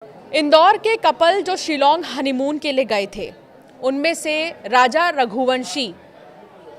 इंदौर के कपल जो शिलोंग हनीमून के लिए गए थे, उनमें से राजा रघुवंशी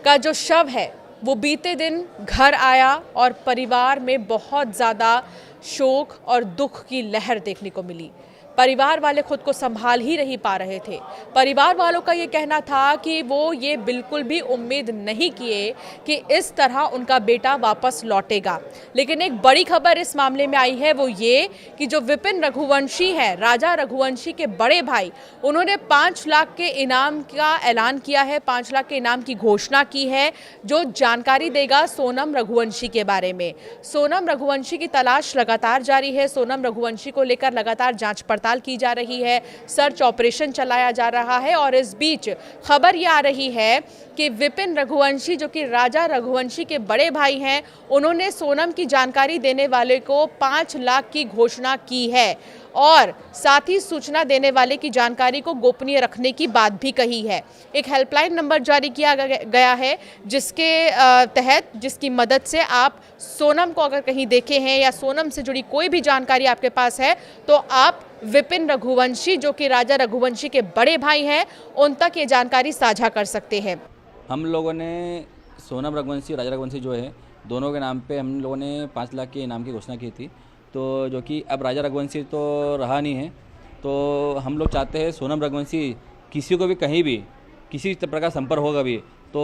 का जो शव है वो बीते दिन घर आया और परिवार में बहुत ज़्यादा शोक और दुख की लहर देखने को मिली। परिवार वाले खुद को संभाल ही नहीं पा रहे थे। परिवार वालों का ये कहना था कि वो ये बिल्कुल भी उम्मीद नहीं किए कि इस तरह उनका बेटा वापस लौटेगा। लेकिन एक बड़ी खबर इस मामले में आई है, वो ये कि जो विपिन रघुवंशी है, राजा रघुवंशी के बड़े भाई, उन्होंने 5 लाख के इनाम का ऐलान किया है, 5 लाख के इनाम की घोषणा की है, जो जानकारी देगा सोनम रघुवंशी के बारे में। सोनम रघुवंशी की तलाश लगातार जारी है। सोनम रघुवंशी को लेकर लगातार जांच पड़ताल की जा रही है, सर्च ऑपरेशन चलाया जा रहा है। और इस बीच खबर ये आ रही है कि विपिन रघुवंशी, जो कि राजा रघुवंशी के बड़े भाई हैं, उन्होंने सोनम की जानकारी देने वाले को 5 लाख की घोषणा की है और साथ ही सूचना देने वाले की जानकारी को गोपनीय रखने की बात भी कही है। एक हेल्पलाइन नंबर जारी किया गया है, जिसके तहत, जिसकी मदद से आप सोनम को अगर कहीं देखे हैं या सोनम से जुड़ी कोई भी जानकारी आपके पास है, तो आप विपिन रघुवंशी, जो कि राजा रघुवंशी के बड़े भाई हैं, उन तक ये जानकारी साझा कर सकते हैं। हम लोगों ने सोनम रघुवंशी, राजा रघुवंशी जो है, दोनों के नाम पे हम लोगों ने 5 लाख के इनाम की घोषणा की थी। तो जो कि अब राजा रघुवंशी तो रहा नहीं है, तो हम लोग चाहते हैं सोनम रघुवंशी किसी को भी कहीं भी किसी प्रकार का संपर्क होगा भी तो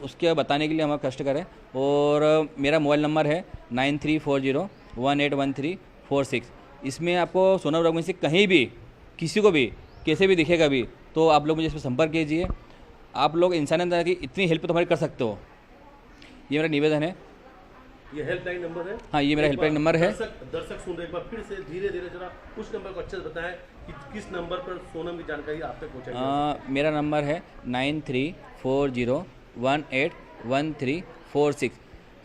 उसके बताने के लिए हम कष्ट करें। और मेरा मोबाइल नंबर है 9340181346। इसमें आपको सोनम रघुवंशी कहीं भी किसी को भी कैसे भी दिखेगा भी तो आप लोग मुझे इस पर संपर्क कीजिए। आप लोग इंसानियत की इतनी हेल्प तो हमारी कर सकते हो, ये मेरा निवेदन है। ये हेल्पलाइन नंबर है? हाँ, ये मेरा हेल्पलाइन नंबर है। दर्शक सुन रहे, एक बार फिर से धीरे धीरे जरा उस नंबर को अच्छे से बताएं कि किस नंबर पर सोनम की जानकारी आप तक पहुंचाई। मेरा नंबर है 9340181346।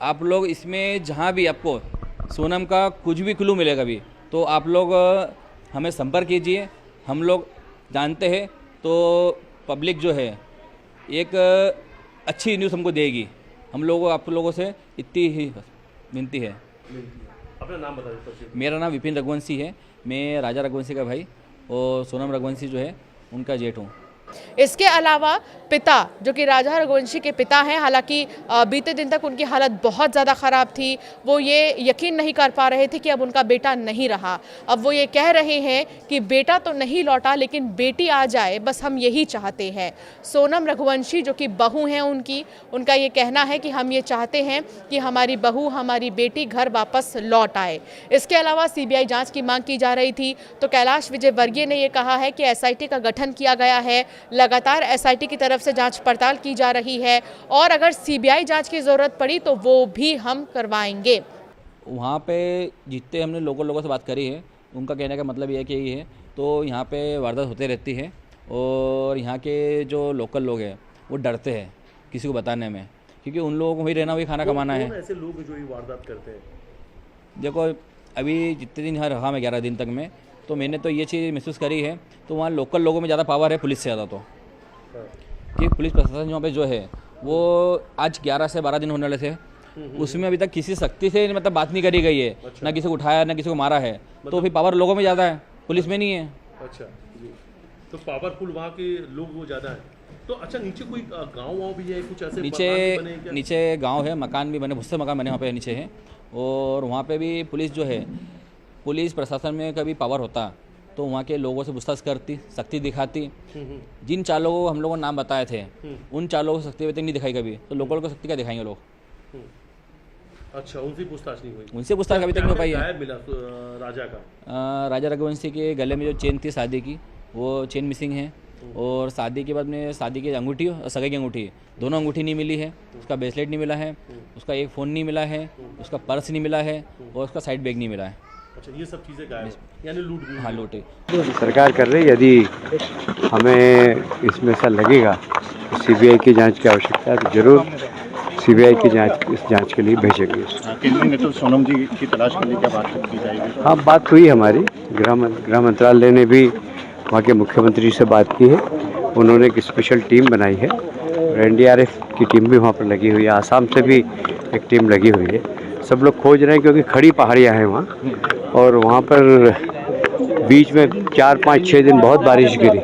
आप लोग इसमें जहाँ भी आपको सोनम का कुछ भी क्लू मिलेगा भी तो आप लोग हमें संपर्क कीजिए। हम लोग जानते हैं तो पब्लिक जो है एक अच्छी न्यूज़ हमको देगी। हम लोगों आप लोगों से इतनी ही विनती है। अपना नाम बता दीजिए। मेरा नाम विपिन रघुवंशी है, मैं राजा रघुवंशी का भाई और सोनम रघुवंशी जो है उनका जेठ हूँ। इसके अलावा पिता, जो कि राजा रघुवंशी के पिता हैं, हालांकि बीते दिन तक उनकी हालत बहुत ज़्यादा ख़राब थी। वो ये यकीन नहीं कर पा रहे थे कि अब उनका बेटा नहीं रहा। अब वो ये कह रहे हैं कि बेटा तो नहीं लौटा, लेकिन बेटी आ जाए, बस हम यही चाहते हैं। सोनम रघुवंशी, जो कि बहू हैं उनका ये कहना है कि हम ये चाहते हैं कि हमारी बहू, हमारी बेटी घर वापस लौट आए। इसके अलावा सीबीआई जाँच की मांग की जा रही थी, तो कैलाश विजयवर्गीय ने यह कहा है कि SIT का गठन किया गया है। लगातार SIT की तरफ से जांच पड़ताल की जा रही है और अगर CBI जांच की ज़रूरत पड़ी तो वो भी हम करवाएंगे। वहाँ पे जितने हमने लोगों से बात करी है, उनका कहने का मतलब ये कि ये है तो यहाँ पे वारदात होते रहती है और यहाँ के जो लोकल लोग हैं वो डरते हैं किसी को बताने में, क्योंकि उन लोगों को वही रहना, वही खाना कमाना है। ऐसे लोग जो ये वारदात करते हैं, देखो अभी जितने दिन यहाँ रहा मैं 11 दिन तक में, तो मैंने तो ये चीज़ महसूस करी है, तो वहाँ लोकल लोगों में ज़्यादा पावर है पुलिस से ज़्यादा। तो कि पुलिस प्रशासन वहाँ पे जो है वो आज 11 से 12 दिन होने वाले थे, उसमें अभी तक किसी सख्ती से मतलब बात नहीं करी गई है। अच्छा। ना किसी को उठाया, ना किसी को मारा है। तो फिर पावर लोगों में ज़्यादा है, पुलिस में नहीं है। अच्छा जी, तो पावरफुल वहाँ के लोग वो ज़्यादा है। तो अच्छा, नीचे कोई गाँव भी है कुछ ऐसे? नीचे गाँव है, मकान भी बने, भुस्से मकान बने वहाँ पे नीचे है। और वहाँ पे भी पुलिस जो है, पुलिस प्रशासन में कभी पावर होता तो वहाँ के लोगों से पूछताछ करती, सख्ती दिखाती। जिन 4 लोगों को हम लोगों ने नाम बताए थे, उन 4 लोगों को सख्ती अभी तक नहीं दिखाई कभी, तो लोकल को सख्ती क्या दिखाएंगे लोग? अच्छा, उनसे पूछताछ नहीं हुई? उनसे पूछताछ अभी तक नहीं हो पाई है। मिला राजा का, राजा रघुवंशी के गले में जो चेन थी शादी की, वो चेन मिसिंग है। और शादी के बाद में शादी की अंगूठी और सगाई की अंगूठी, दोनों अंगूठी नहीं मिली है। उसका ब्रेसलेट नहीं मिला है, उसका एक फ़ोन नहीं मिला है, उसका पर्स नहीं मिला है और उसका साइड बैग नहीं मिला है। अच्छा, ये सब चीज़ें गायब, यानी लूट? हाँ, लूटे। सरकार कर रही है, यदि हमें इसमें ऐसा लगेगा तो CBI की जांच की आवश्यकता है तो जरूर CBI की जांच, इस जांच के लिए भेजेंगे। केंद्रीय नेतृत्व सोनम जी की तलाश के लिए क्या बात की जाएगी? हाँ, बात हुई हमारी, गृह मंत्रालय ने भी वहाँ के मुख्यमंत्री से बात की है। उन्होंने एक स्पेशल टीम बनाई है और NDRF की टीम भी वहाँ पर लगी हुई है, आसाम से भी एक टीम लगी हुई है। सब लोग खोज रहे हैं क्योंकि खड़ी पहाड़ियाँ हैं वहाँ और वहाँ पर बीच में 4-5-6 दिन बहुत बारिश गिरी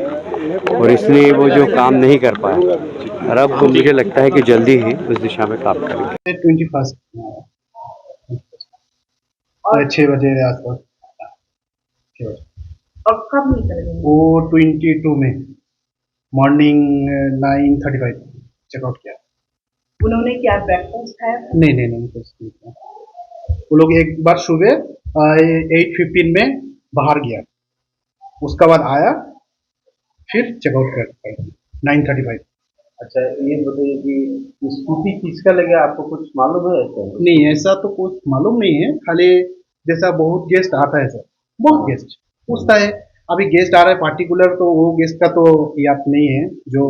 और इसलिए वो जो काम नहीं कर पाया, और अब मुझे लगता है कि जल्दी ही उस दिशा में काम करेंगे। 21 और 6 बजे आसपास। और कब निकलेंगे? वो 22 में मॉर्निंग 9:35 चेकआउट किया। उन्होंने क्या ब्रेकफास्ट खाया? नहीं कुछ नहीं किया। वो लोग एक बार सुबह 8:15 में बाहर गया, उसका बाद आया, फिर चेकआउट कर 9:35। अच्छा, ये बताइए कि स्कूटी किसका लगा, आपको कुछ मालूम है? नहीं, ऐसा तो कुछ मालूम नहीं है, खाली जैसा बहुत गेस्ट आता है सर, बहुत गेस्ट पूछता है। अभी गेस्ट आ रहा है पार्टिकुलर, तो वो गेस्ट का तो याद नहीं है। जो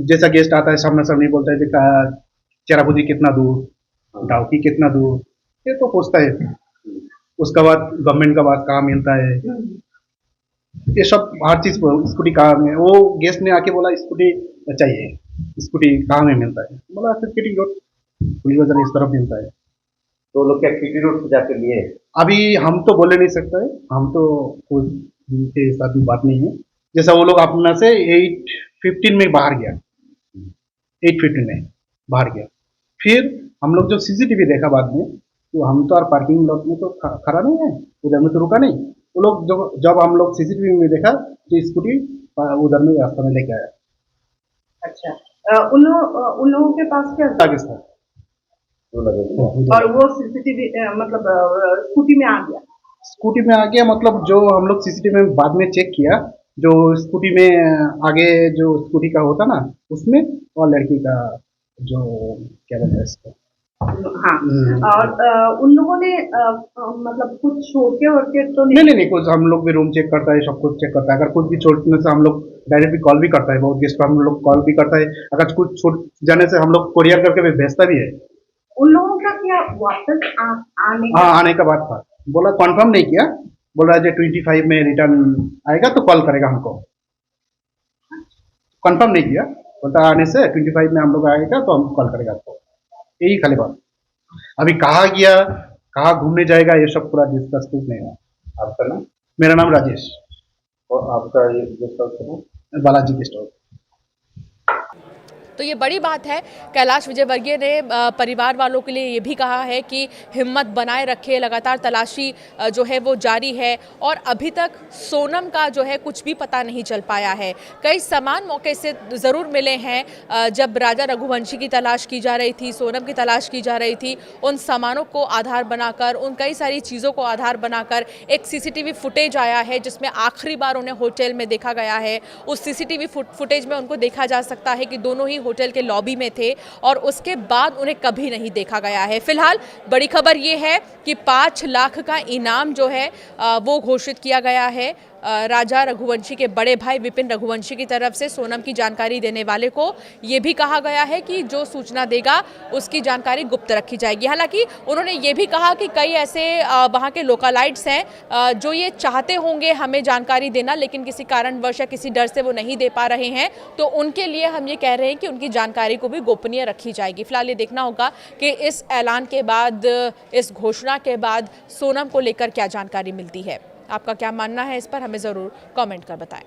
जैसा गेस्ट आता है सामने सामने बोलता है कि चेरापूंजी कितना दूर, डाउकी कितना दूर, ये तो पूछता है। उसका बाद गवर्नमेंट का बात कहाँ मिलता है, ये सब हर चीज स्कूटी कहाँ में। वो गेस्ट ने आके बोला स्कूटी चाहिए, स्कूटी कहाँ में मिलता है, बोला किटी रोड पुलिस बाजार इस तरफ मिलता है। तो लोग क्या किटी रोड से जाके लिए? अभी हम तो बोले नहीं सकते है, हम तो उनके साथ बात नहीं है। जैसा वो लोग अपना से 8:15 में बाहर गया, 8:15 में बाहर गया, फिर हम लोग जो सीसीटीवी देखा बाद में, तो हम तो और पार्किंग लॉट में तो खड़ा नहीं है, उधर में तो रुका नहीं। वो लोग जब हम लोग सीसीटीवी में देखा तो स्कूटी उधर में रास्ता में लेके आया। अच्छा, उन लोगों के पास क्या आगे था और वो सीसीटीवी मतलब स्कूटी में आ गया? स्कूटी में आ गया मतलब जो हम लोग सीसीटीवी में बाद में चेक किया, जो स्कूटी में आगे जो स्कूटी का होता ना, उसमें और लड़की का जो क्या बोलते हैं इसको, हाँ। और उन लोगों ने मतलब कुछ छोटे और के तो नहीं कुछ, हम लोग भी रूम चेक करता है, सब कुछ चेक करता है। अगर कुछ भी छोड़ने से हम लोग डायरेक्टली कॉल भी करता है, बहुत गेस्ट को हम लोग कॉल भी करता है। अगर कुछ छूट जाने से हम लोग कोरियर करके भी भेजता भी है। उन लोगों का क्या वापस आने का? हाँ, आने का बात था, बोला कंफर्म नहीं किया, बोल रहा है 25 में रिटर्न आएगा तो कॉल करेगा हमको, कंफर्म नहीं किया। बोलता आने से 25 में हम लोग आएगा तो हम कॉल करेगा आपको, यही खाली बात। अभी कहाँ गया, कहाँ घूमने जाएगा, ये सब पूरा डिस्कस कुछ नहीं है। आपका नाम? मेरा नाम राजेश, और आपका ये गेस्ट हाउस का नाम? Balaji guest house. तो ये बड़ी बात है। कैलाश विजयवर्गीय ने परिवार वालों के लिए ये भी कहा है कि हिम्मत बनाए रखे, लगातार तलाशी जो है वो जारी है और अभी तक सोनम का जो है कुछ भी पता नहीं चल पाया है। कई सामान मौके से ज़रूर मिले हैं, जब राजा रघुवंशी की तलाश की जा रही थी, सोनम की तलाश की जा रही थी, उन सामानों को आधार बनाकर, उन कई सारी चीज़ों को आधार बनाकर एक सीसीटीवी फुटेज आया है जिसमें आखिरी बार उन्हें होटल में देखा गया है। उस सीसीटीवी फुटेज में उनको देखा जा सकता है कि दोनों ही होटल के लॉबी में थे और उसके बाद उन्हें कभी नहीं देखा गया है। फिलहाल बड़ी खबर ये है कि 5 लाख का इनाम जो है वो घोषित किया गया है राजा रघुवंशी के बड़े भाई विपिन रघुवंशी की तरफ से। सोनम की जानकारी देने वाले को ये भी कहा गया है कि जो सूचना देगा उसकी जानकारी गुप्त रखी जाएगी। हालांकि उन्होंने ये भी कहा कि कई ऐसे वहाँ के लोकलाइट्स हैं जो ये चाहते होंगे हमें जानकारी देना, लेकिन किसी कारणवश या किसी डर से वो नहीं दे पा रहे हैं, तो उनके लिए हम ये कह रहे हैं कि उनकी जानकारी को भी गोपनीय रखी जाएगी। फिलहाल ये देखना होगा कि इस ऐलान के बाद, इस घोषणा के बाद सोनम को लेकर क्या जानकारी मिलती है। आपका क्या मानना है इस पर, हमें ज़रूर कमेंट कर बताएं।